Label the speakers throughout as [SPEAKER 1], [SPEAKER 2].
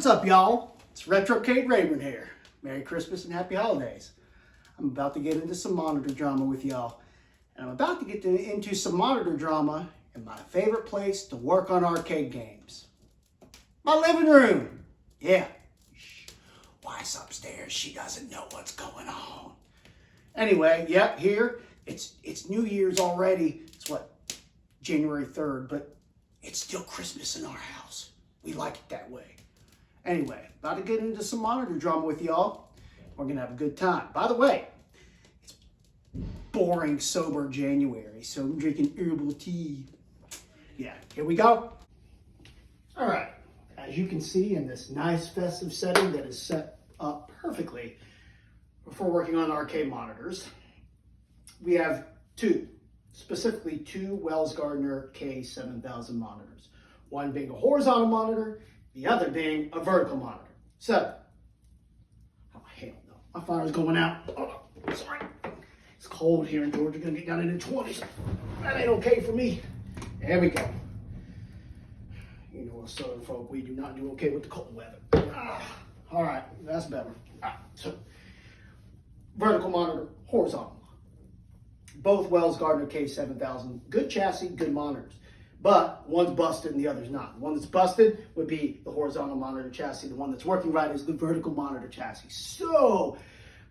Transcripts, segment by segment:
[SPEAKER 1] What's up, y'all? It's Retro Kate Rayburn here. Merry Christmas and Happy Holidays. I'm about to get into some monitor drama with y'all. And I'm about to get into some monitor drama in my favorite place to work on arcade games. My living room. Yeah. Shh. Wife's upstairs. She doesn't know what's going on. Anyway, yeah, here. It's New Year's already. It's what? January 3rd, but it's still Christmas in our house. We like it that way. Anyway, about to get into some monitor drama with y'all. We're going to have a good time. By the way, it's boring, sober January, so I'm drinking herbal tea. Yeah, here we go. All right, as you can see in this nice festive setting that is set up perfectly for working on arcade monitors, we have specifically two Wells Gardner K7000 monitors. One being a horizontal monitor, the other being a vertical monitor. So, oh hell no, my fire's going out. Oh, sorry. It's cold here in Georgia, gonna get down in the 20s. That ain't okay for me. There we go. You know, us Southern folk, we do not do okay with the cold weather. All right, that's better. So, vertical monitor, horizontal monitor. Both Wells Gardner K7000, good chassis, good monitors. But one's busted and the other's not. The one that's busted would be the horizontal monitor chassis. The one that's working right is the vertical monitor chassis. So,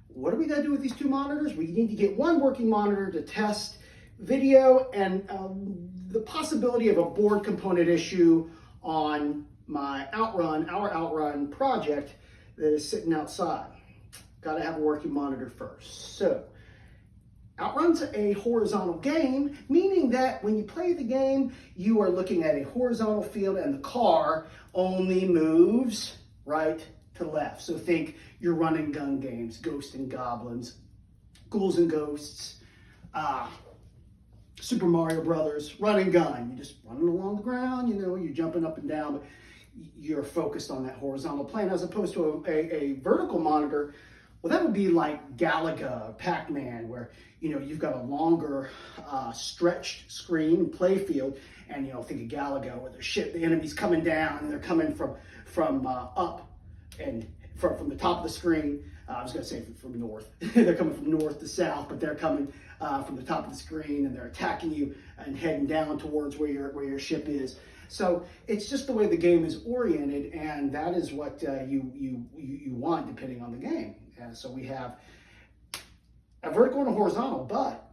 [SPEAKER 1] what are we going to do with these two monitors? We need to get one working monitor to test video and the possibility of a board component issue on my Outrun, our Outrun project that is sitting outside. Got to have a working monitor first. So, Outrun's a horizontal game, meaning that when you play the game, you are looking at a horizontal field and the car only moves right to left. So think your run and gun games, Ghosts and Goblins, Ghouls and Ghosts, Super Mario Brothers, run and gun. You're just running along the ground, you know, you're jumping up and down, but you're focused on that horizontal plane as opposed to a vertical monitor. Well, that would be like Galaga or Pac-Man, where, you know, you've got a longer stretched screen play field, and, you know, think of Galaga where the enemy's coming down and they're coming from up and from the top of the screen. I was going to say from north. They're coming from north to south, but they're coming from the top of the screen and they're attacking you and heading down towards where your ship is. So it's just the way the game is oriented, and that is what you want depending on the game. And so we have a vertical and a horizontal, but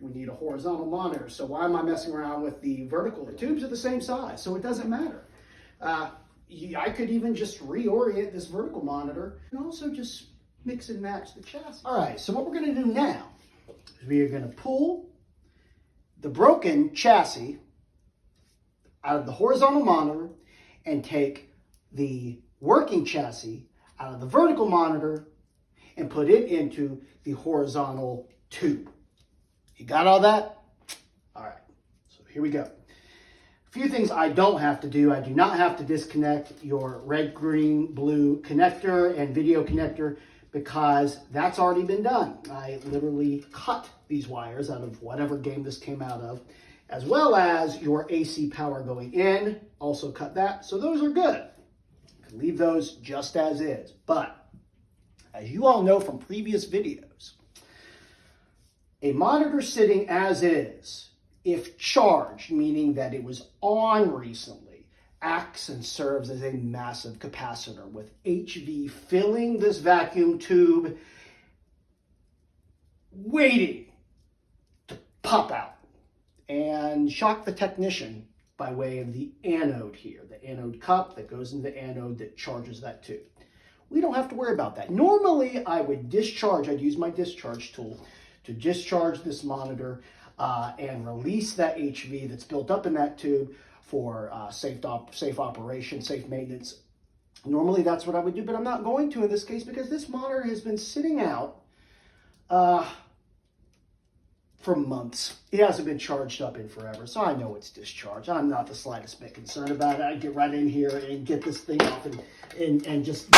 [SPEAKER 1] we need a horizontal monitor. So why am I messing around with the vertical? The tubes are the same size, so it doesn't matter. I could even just reorient this vertical monitor and also just mix and match the chassis. All right, so what we're going to do now is we are going to pull the broken chassis out of the horizontal monitor and take the working chassis out of the vertical monitor and put it into the horizontal tube. You got all that? All right, so here we go. A few things I don't have to do. I do not have to disconnect your red, green, blue connector and video connector because that's already been done. I literally cut these wires out of whatever game this came out of, as well as your AC power going in, also cut that. So those are good. You can leave those just as is. But as you all know from previous videos, a monitor sitting as is, if charged, meaning that it was on recently, acts and serves as a massive capacitor with HV filling this vacuum tube, waiting to pop out and shock the technician by way of the anode here, the anode cup that goes into the anode that charges that tube. We don't have to worry about that. Normally, I would I'd use my discharge tool to discharge this monitor and release that HV that's built up in that tube for safe operation, safe maintenance. Normally, that's what I would do, but I'm not going to in this case because this monitor has been sitting out for months. It hasn't been charged up in forever, so I know it's discharged. I'm not the slightest bit concerned about it. I get right in here and get this thing off and just